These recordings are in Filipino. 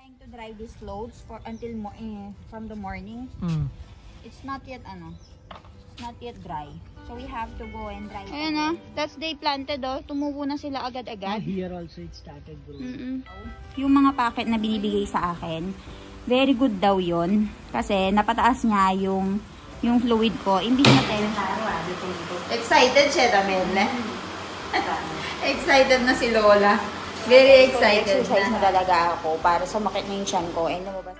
trying to dry these clothes for until from the morning. It's not yet it's not yet dry. So we have to go and dry it. Ayan that's they planted tumubo na sila agad-agad. Here also it started growing. Yung mga packet na binibigay sa akin, very good daw yon kasi napataas niya yung fluid ko. Imbis na excited siya Damel. Excited na si Lola. Very excited. Exercise na talaga ako para sumakit na yung tiyan ko and lumabas.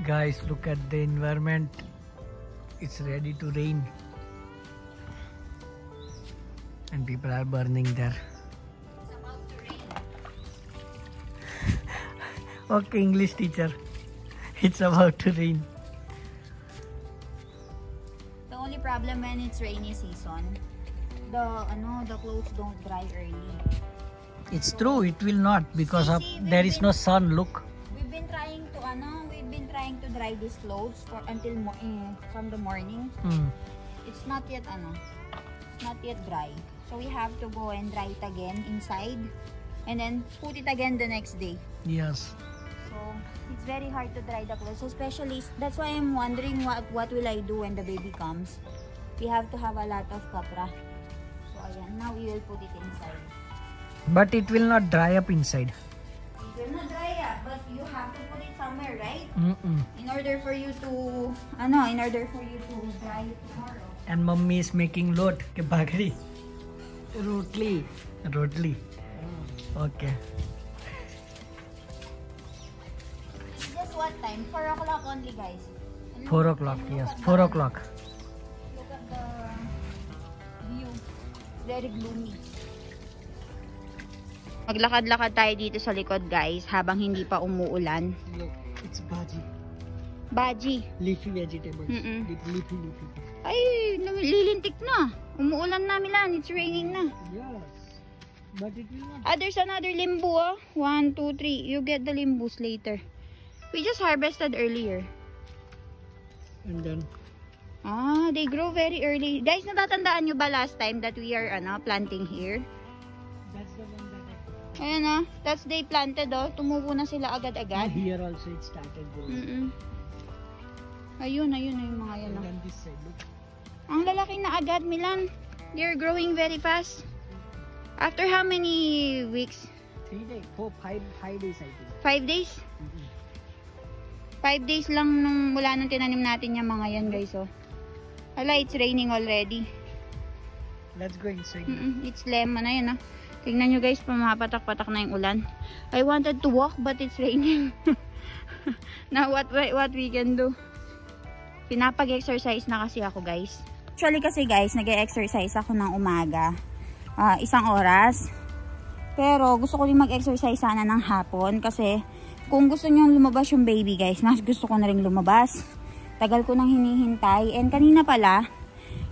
Guys, look at the environment. It's ready to rain. And people are burning there. It's about to rain. Okay, English teacher. It's about to rain. The only problem when it's rainy season, the clothes don't dry early. It's true, it will not because there is no sun. Look. We've been trying to dry these clothes for until from the morning. It's not yet it's not yet dry. So we have to go and dry it again inside and then put it again the next day. Yes. So it's very hard to dry the clothes, especially that's why I'm wondering what will I do when the baby comes. We have to have a lot of kapra. So ayan, now we will put it inside. But it will not dry up inside. It will not dry up, but you have to put it somewhere, right? In order for you to dry it tomorrow. And mommy is making lot ke bhagri. Rotli. Okay. It's just what time? 4 o'clock only, guys. 4 o'clock, yes. 4 o'clock. Look at the view. It's very gloomy. Maglakad-lakad tayo dito sa likod, guys, habang hindi pa umuulan. Look, it's bhaji. Bhaji. Leafy vegetables. Leafy. Ay, lilintik na. Umuulan na, Milan. It's raining na. Yes. But it will not. There's another limbu, 1, 2, 3. You get the limbus later. We just harvested earlier. And then? They grow very early. Guys, natatandaan nyo ba last time that we are planting here? That's the one that ayan that's they planted tumubo na sila agad-agad. Here also it started growing. Ayun yung mga yan. And then this side, look. Ang lalaki na agad, Milan. They're growing very fast. After how many weeks? 3 days. 5 days I think. 5 days? 5 days lang mula nung tinanim natin yung mga yan, guys. Hala, it's raining already. Let's go inside. It's lemon na yan. Tingnan nyo, guys, pumapatak-patak na yung ulan. I wanted to walk but it's raining. Now what we can do? Pinapag-exercise na kasi ako, guys. Actually kasi, guys, nag-exercise ako ng umaga. 1 oras. Pero gusto ko rin mag-exercise sana ng hapon kasi kung gusto nyo lumabas yung baby, guys, mas gusto ko na rin lumabas. Tagal ko nang hinihintay. And kanina pala,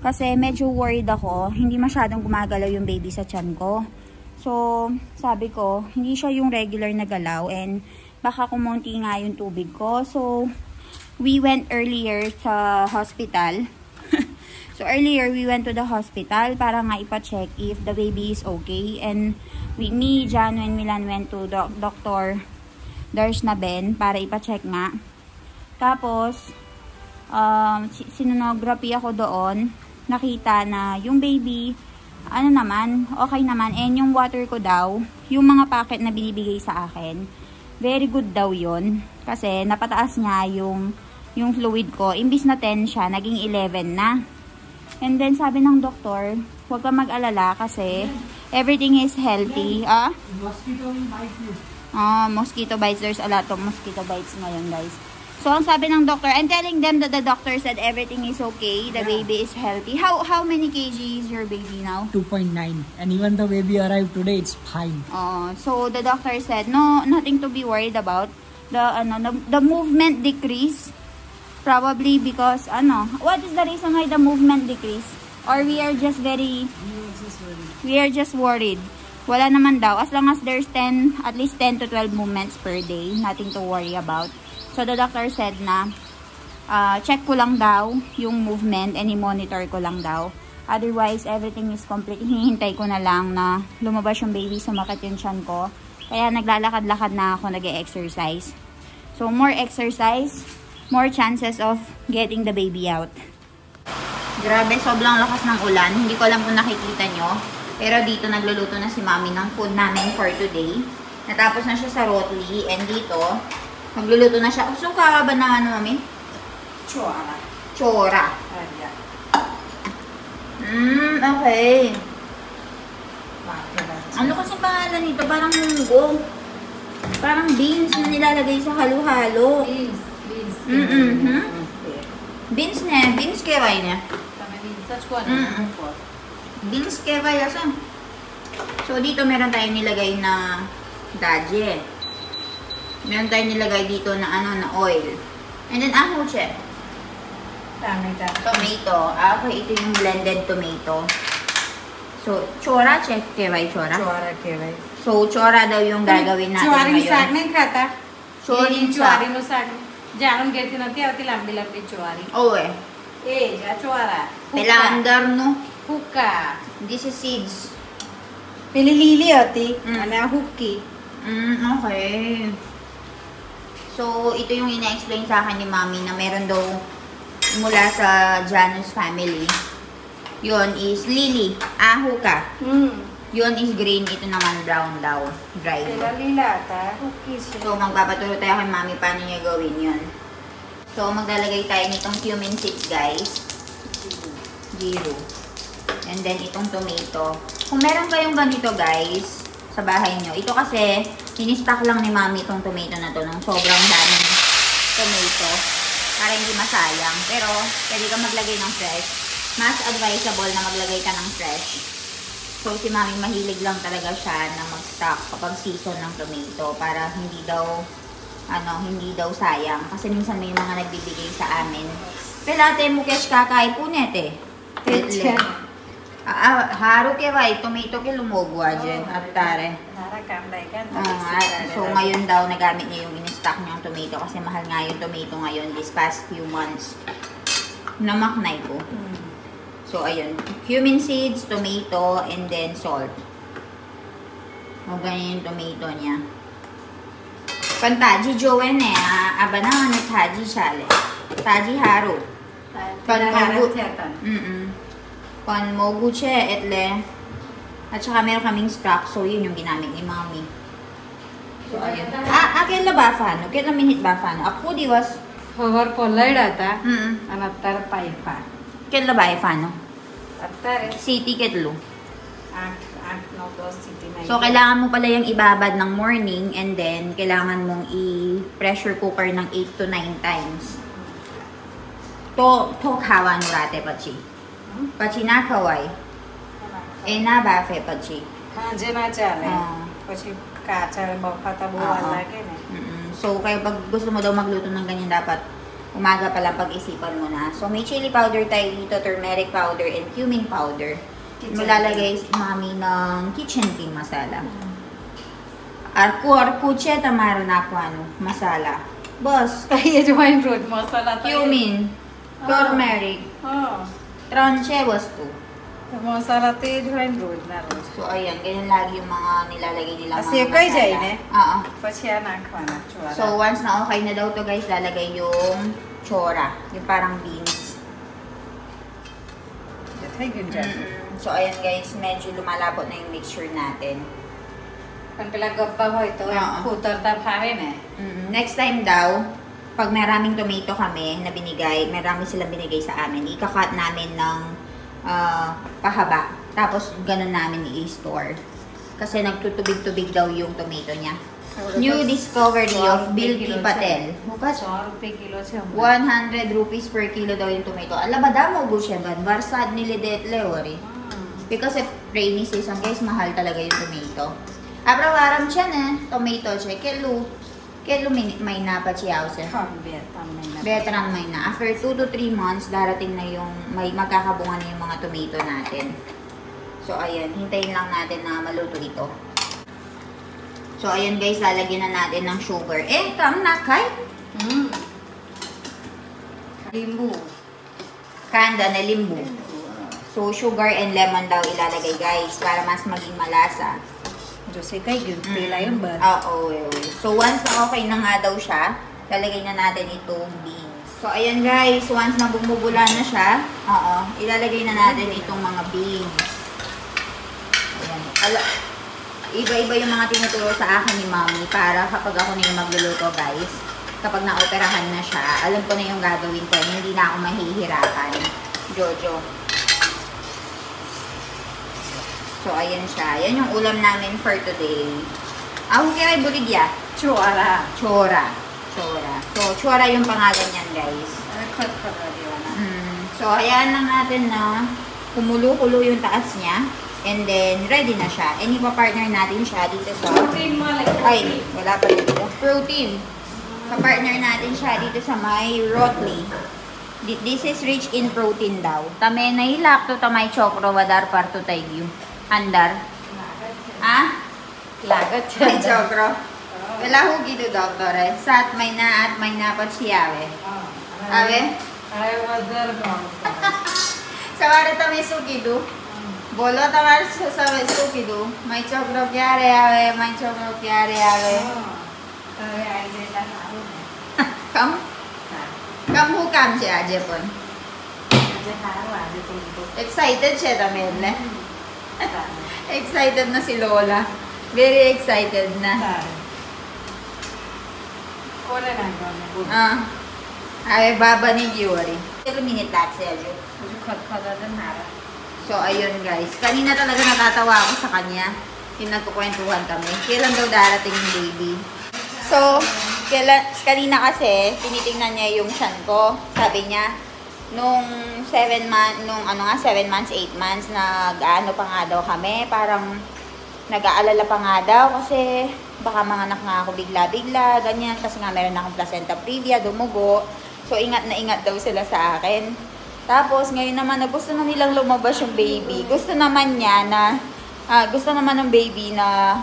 kasi medyo worried ako, hindi masyadong gumagalaw yung baby sa tiyan ko. So, sabi ko, hindi siya yung regular na galaw and baka kumunti nga yung tubig ko. So, we went earlier sa hospital. So, earlier we went to the hospital para nga ipa-check if the baby is okay. And me, Jan, and Milan went to Dr. Darsnaben para ipa-check nga. Tapos, sinonography ako doon. Nakita na yung baby, okay naman. And yung water ko daw, yung mga packet na binibigay sa akin, very good daw yon kasi napataas niya yung fluid ko. Imbis na 10 siya, naging 11 na. And then sabi ng doktor, huwag ka mag-alala kasi everything is healthy. Mosquito bites you. Mosquito bites. There's a lot of mosquito bites ngayon, guys. So, ang sabi ng doctor, I'm telling them that the doctor said everything is okay. The baby is healthy. How many kg is your baby now? 2.9. And even the baby arrived today, it's fine. So, the doctor said, no, nothing to be worried about. The movement decrease. Probably because, what is the reason why the movement decrease? Or we are just worried. Wala naman daw. As long as there's at least 10 to 12 movements per day, nothing to worry about. So, the doctor said na check ko lang daw yung movement and i-monitor ko lang daw. Otherwise, everything is complete. Hinihintay ko na lang na lumabas yung baby, sumakit yung tiyan ko. Kaya naglalakad-lakad na ako, nag-e-exercise. So, more exercise, more chances of getting the baby out. Grabe, sobrang lakas ng ulan. Hindi ko alam kung nakikita nyo. Pero dito nagluluto na si Mami ng food namin for today. Natapos na siya sa rotli. And dito, magluluto na siya. Gusto ka ba ng ano, Mami? Chora. Chora. Ayan. Okay. Ano kasi pangalan nito? Parang munggo. Parang beans na nilalagay sa halo-halo. Beans. Beans na. Beans keway niya. Beans keway asa. So, dito meron tayong nilagay na daje. Meron tayong nilagay dito na ano, na oil. And then, ahuche. Tomato. Okay, ito yung blended tomato. So, chora, check keway, chora. Chora keway. So, chora daw yung gagawin natin Choring ngayon. साग नहीं खाता Choring चुवारी नो साग जानून घेती नव्हती अति लांबी लांबी चुवारी Oo eh. जा चुवारा Pelander, no? हुक्का This is seeds. पेली लीली होती आणि हुक्की Okay. So, ito yung ina-explain sa akin ni Mami na meron daw mula sa Janus family. Yun is lily. Ahuka. Yun is green. Ito naman brown daw. Dry. पेला लीला आता हुक्की So, magpapaturo tayo kay Mami paano niya gawin yun. So, maglalagay tayo nitong cumin seeds, guys. Zero. And then, itong tomato. Kung meron kayong ganito, guys, sa bahay nyo. Ito kasi, in-stock lang ni Mami itong tomato na to ng sobrang daming tomato. Para hindi masayang. Pero, pwede ka maglagay ng fresh. Mas advisable na maglagay ka ng fresh. So, si Mami mahilig lang talaga siya na mag-stock kapag season ng tomato para hindi daw sayang. Kasi minsan may mga nagbibigay sa amin. Pelate mo kesh kakai punet eh. Haru ke vai, tomato ke lumogwa dyan. Atare. So, ngayon daw nagamit niya yung in-stock niyang tomato kasi mahal nga yung tomato ngayon this past few months. Namaknay ko. So, ayun. Cumin seeds, tomato, and then salt. O, ganyan yung tomato niya. Pantaji jowen eh. Aba na ano taji shale. Taji haru. Panmogu che etle. At saka meron kaming stock. So, yun yung ginamit ni Mami. So, ayun. Kailan ba fano? Kailan minute ba fano? Ako di was... हवर पोलायड आता आणि आता पाईपा Kailan ba fano? आता City ketlo. 8-9 plus city na. So, kailangan mo pala yung ibabad ng morning and then kailangan mong i-pressure cooker ng 8 to 9 times. To kawa no rate pachi. Pachi na kawai. Na bafe pachi. जे ना चाले પછી કાચા બફાતા બહુ વાર લાગે ને. So, kaya pag gusto mo daw magluto ng ganyan, dapat umaga pa lang pag-isipan mo na. So, may chili powder tayo dito, turmeric powder, and cumin powder. Malalagay si Mami ng kitchen king masala. Arku che tamaro na ako masala. Boss, ये ज्वाइन रोज मसाला cumin, turmeric, tranche wastu. मसाला ते ज्वाइन रोज ना रोज. So, ayan, ganyan lagi yung mga nilalagay nila mga Kasi kay masala. Jay, ne? Oo. પછી આ નાખવાના ચોરા. So, once na okay na daw to guys, lalagay yung chora. Yung parang beans. થઈ ગયું છે. So, ayan guys, medyo lumalapot na yung mixture natin. પણ પેલા ગપ્પા હોય તો ઉતરતા ફાવે ને. Next time daw, pag maraming tomato kami na binigay, marami silang binigay sa amin, ika-cut namin ng pahaba. Tapos, ganun namin i-store. Kasi nagtutubig-tubig daw yung tomato niya. New discovery of Bill P. Patel. Bukas, 100 રૂપિયા કિલો છે 100 rupees per kilo daw yung tomato. Alam ba daw mo siya ba? Barsad nili detle ori. Because of rainy season, guys, mahal talaga yung tomato. Abrawaram siya na, tomato siya. Kelo may napachiyaw siya. Veteran may na. After 2 to 3 months, darating na yung, may magkakabunga na yung mga tomato natin. So, ayan. Hintayin lang natin na maluto ito. So, ayan guys, lalagyan na natin ng sugar. Tam nakay. Limbu. Kanda na limbu. So, sugar and lemon daw ilalagay, guys, para mas maging malasa. Diyos kay yun. Pila yun ba? Oo. So, once na okay na nga daw siya, lalagay na natin itong beans. So, ayan guys, once na bumubula na siya, ilalagay na natin itong mga beans. Ayan. Iba-iba yung mga tinuturo sa akin ni Mommy para kapag ako na yung magluluto, guys, kapag na-operahan na siya, alam ko na yung gagawin ko. Hindi na ako mahihirapan. Jojo. So, ayan siya. Yan yung ulam namin for today. Ako kaya buligya. Chora. Chora. So, chora yung pangalan yan, guys. So, hayaan lang natin na kumulo-kulo yung taas niya. And then, ready na siya. And ipa-partner natin siya dito sa... Ay, wala pa dito. Protein. Pa-partner natin siya dito sa may rotli. This is rich in protein daw. Tame na hilak to tamay chokro wadar parto taygyo. Andar. Ha? Lagat May chokro. Wala ho gitu, doktor eh. Sa at may napat siya, awe. Awe? Ay, wadar ko. Sa wari tamay sukido. Bolo tamar sa sukido. May chokro kyare, awe. May chokro kyare, awe. Kam hukam siya, Jepon. Excited siya, tamel eh. Excited na si Lola. Very excited na. Ay, baba ni Giwari. 1 minute lahat siya, Jo. So, ayun guys. Kanina talaga natatawa ako sa kanya. Yung nagkukwentuhan kami. Kailan daw darating yung baby? So, kanina kasi, tinitingnan niya yung tiyan ko. Sabi niya, nung 7 months, 8 months, nag-ano pa nga daw kami. Parang nag-aalala pa nga daw kasi baka manganak nga ako bigla-bigla, ganyan. Kasi nga meron akong placenta previa, dumugo. So, ingat na ingat daw sila sa akin. Tapos, ngayon naman, gusto na nilang lumabas yung baby. Gusto naman ng baby na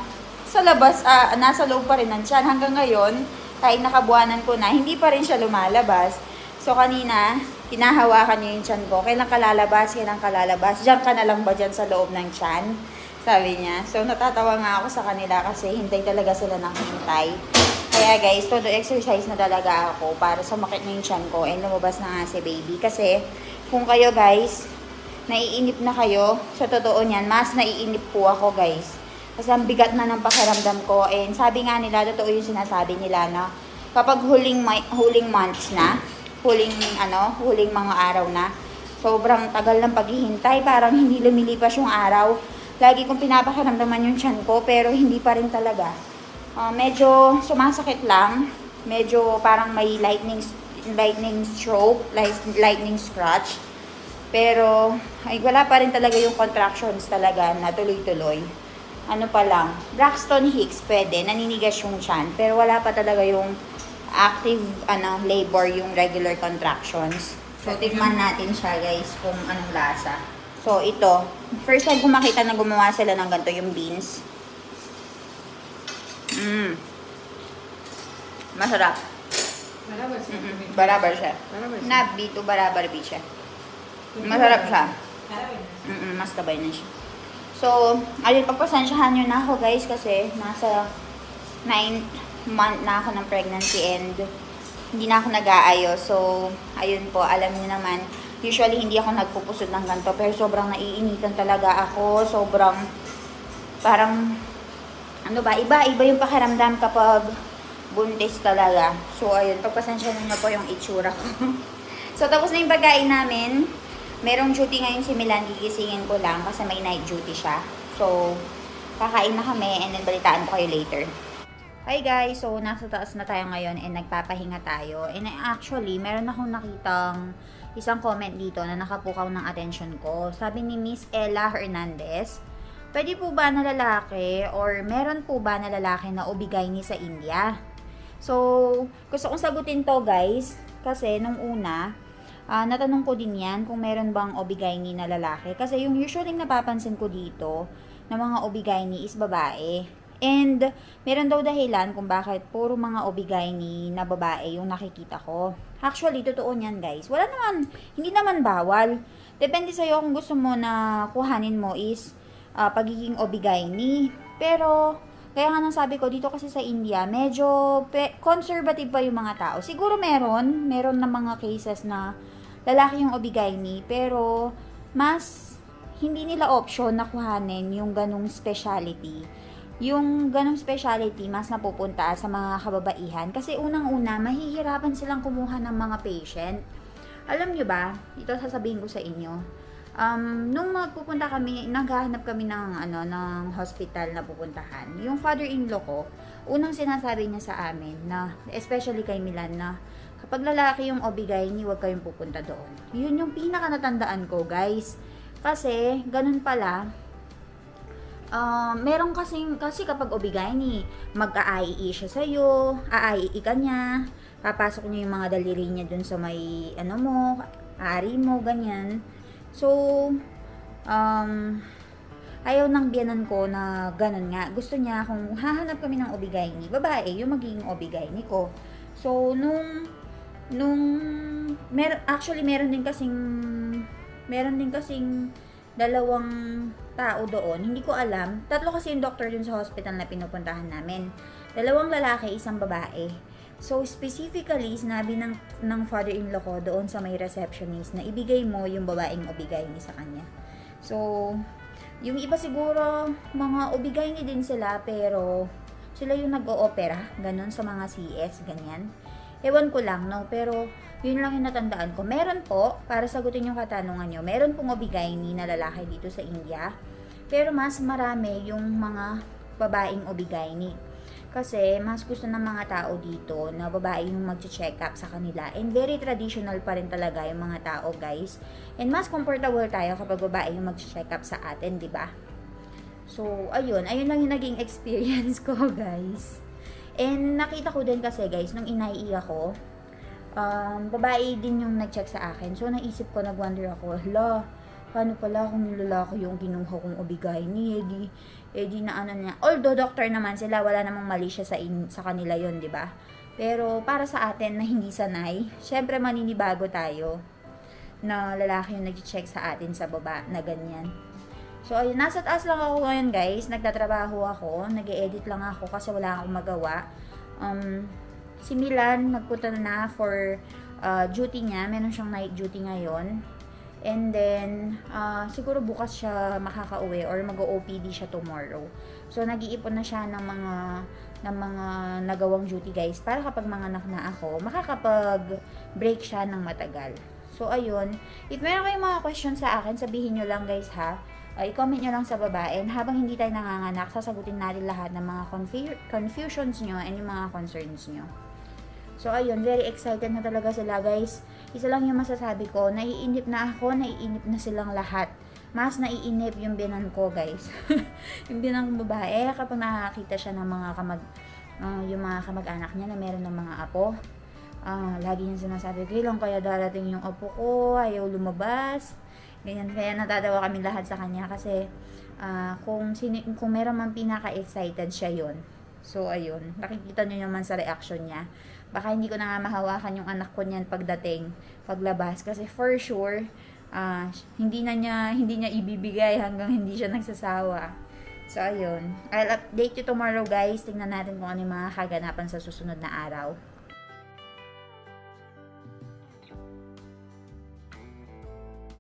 sa labas, nasa loob pa rin ng tiyan. Hanggang ngayon, kahit nakabuanan ko na, hindi pa rin siya lumalabas. So, kanina, kinahawakan niya yung tiyan ko. Kailan ka lalabas? Diyan ka na lang ba dyan sa loob ng tiyan? Sabi niya. So, natatawa nga ako sa kanila kasi hintay talaga sila ng hintay. Kaya guys, todo exercise na talaga ako para sumakit na yung tiyan ko and lumabas na nga si baby. Kasi, kung kayo guys, naiinip na kayo, sa totoo niyan, mas naiinip po ako guys. Kasi ang bigat na ng pakiramdam ko. And sabi nga nila, totoo yung sinasabi nila na kapag huling months na, huling mga araw na, sobrang tagal ng paghihintay, parang hindi lumilipas yung araw. Lagi kong pinapakiramdaman yung tiyan ko, pero hindi pa rin talaga. Medyo sumasakit lang, medyo parang may lightning stroke, lightning scratch. Pero, ay wala pa rin talaga yung contractions talaga na tuloy-tuloy. Ano pa lang, Braxton Hicks pwede, naninigas yung tiyan, pero wala pa talaga yung active labor, yung regular contractions. So, tignan natin siya guys kung anong lasa. So, ito, first time ko makita na gumawa sila ng ganito yung beans. Masarap. Barabar siya. Not dito, barabar siya. Masarap siya. Mas tabay na siya. So, ayun, pagpasensyahan nyo na ako guys kasi nasa 9th month na ako ng pregnancy and hindi na ako nag-aayos. So, ayun po, alam niyo naman, usually hindi ako nagpupusod ng ganito pero sobrang naiinitan talaga ako. Sobrang, parang, iba yung pakiramdam kapag buntis talaga. So, ayun, pagpasensyahan nyo po yung itsura ko. So, tapos na yung pagkain namin. Merong duty ngayon si Milan, gigisingin ko lang kasi may night duty siya. So, kakain na kami and then balitaan ko kayo later. Hi guys! So, nasa taas na tayo ngayon and nagpapahinga tayo. And actually, meron akong nakitang isang comment dito na nakapukaw ng attention ko. Sabi ni Miss Ella Hernandez, pwede po ba na lalaki or meron po ba na lalaki na obigayni sa India? So, gusto kong sagutin to guys kasi nung una, natanong ko din yan kung meron bang obigayni na lalaki. Kasi yung usually napapansin ko dito na mga obigayni is babae. And, meron daw dahilan kung bakit puro mga OB-GYN na babae yung nakikita ko. Actually, totoo niyan guys. Wala naman, hindi naman bawal. Depende sa'yo kung gusto mo na kuhanin mo is pagiging OB-GYN. Pero, kaya nga nang sabi ko, dito kasi sa India, medyo conservative pa yung mga tao. Siguro meron na mga cases na lalaki yung OB-GYN, pero mas hindi nila option na kuhanin yung ganong specialty. Yung ganong specialty, mas napupunta sa mga kababaihan. Kasi unang-una, mahihirapan silang kumuha ng mga patient. Alam nyo ba, ito sasabihin ko sa inyo, nung magpupunta kami, naghahanap kami ng hospital na pupuntahan. Yung father-in-law ko, unang sinasabi niya sa amin, na, especially kay Milan, na kapag lalaki yung OB-GYN, huwag kayong pupunta doon. Yun yung pinaka natandaan ko, guys. Kasi, ganun pala, meron kasi kapag OB-GYN, mag-a-IE siya sa'yo, a-IE ka niya, papasok niya yung mga daliri niya dun sa may, ari mo, ganyan. So, ayaw ng biyanan ko na ganun nga. Gusto niya, kung hahanap kami ng OB-GYN, babae, yung magiging OB-GYN ko. So, meron din kasing dalawang tao doon. Hindi ko alam. 3 kasi yung doctor dun sa hospital na pinupuntahan namin. 2 lalaki, 1 babae. So, specifically, sinabi ng father-in-law ko doon sa may receptionist na ibigay mo yung babaeng OB-GYN sa kanya. So, yung iba siguro, mga OB-GYN din sila, pero sila yung nag-o-opera, ganun, sa mga CS, ganyan. Ewan ko lang, no? Pero, yun lang yung natandaan ko. Meron po, para sagutin yung katanungan nyo, meron pong OB-GYN na lalaki dito sa India. Pero mas marami yung mga babaeng OB-GYN. Kasi, mas gusto ng mga tao dito na babae yung mag-check up sa kanila. And very traditional pa rin talaga yung mga tao, guys. And mas comfortable tayo kapag babae yung mag-check up sa atin, di ba? So, ayun lang yung naging experience ko, guys. And nakita ko din kasi, guys, nung inaiiya ko, babae din yung nag-check sa akin. So, naisip ko, nag-wonder ako, hala, paano pala kung yung lalaki yung kinuha kong OB-GYN, edi na ano niya. Although, doctor naman sila, wala namang mali siya sa kanila yon, di ba? Pero, para sa atin na hindi sanay, syempre maninibago tayo na lalaki yung nag-check sa atin sa baba na ganyan. So, ayun, nasa taas lang ako ngayon, guys. Nagtatrabaho ako, nag-e-edit lang ako kasi wala akong magawa. Si Milan, nagpunta na for duty niya. Meron siyang night duty ngayon. And then, siguro bukas siya makakauwi or mag-OPD siya tomorrow. So, nag-iipon na siya ng mga nagawang duty, guys. Para kapag manganak na ako, makakapag-break siya ng matagal. So, ayun. If meron kayong mga questions sa akin, sabihin nyo lang, guys, ha? I-comment nyo lang sa baba. And habang hindi tayo nanganganak, sasagutin natin lahat ng mga confusions nyo and yung mga concerns nyo. So, ayun, very excited na talaga sila, guys. Isa lang yung masasabi ko, naiinip na ako, naiinip na silang lahat. Mas naiinip yung binan ko, guys. Yung binan kong babae, kapag nakakita siya ng mga yung mga kamag-anak niya na meron ng mga apo, lagi niya sinasabi, kailan kaya darating yung apo ko, ayaw lumabas. Ganyan, kaya natatawa kami lahat sa kanya kasi kung meron man pinaka-excited siya yon. So, ayun. Nakikita nyo naman sa reaction niya. Baka hindi ko na nga mahawakan yung anak ko niyan paglabas. Kasi for sure, hindi niya ibibigay hanggang hindi siya nagsasawa. So, ayun. I'll update you tomorrow, guys. Tingnan natin kung ano yung mga kaganapan sa susunod na araw.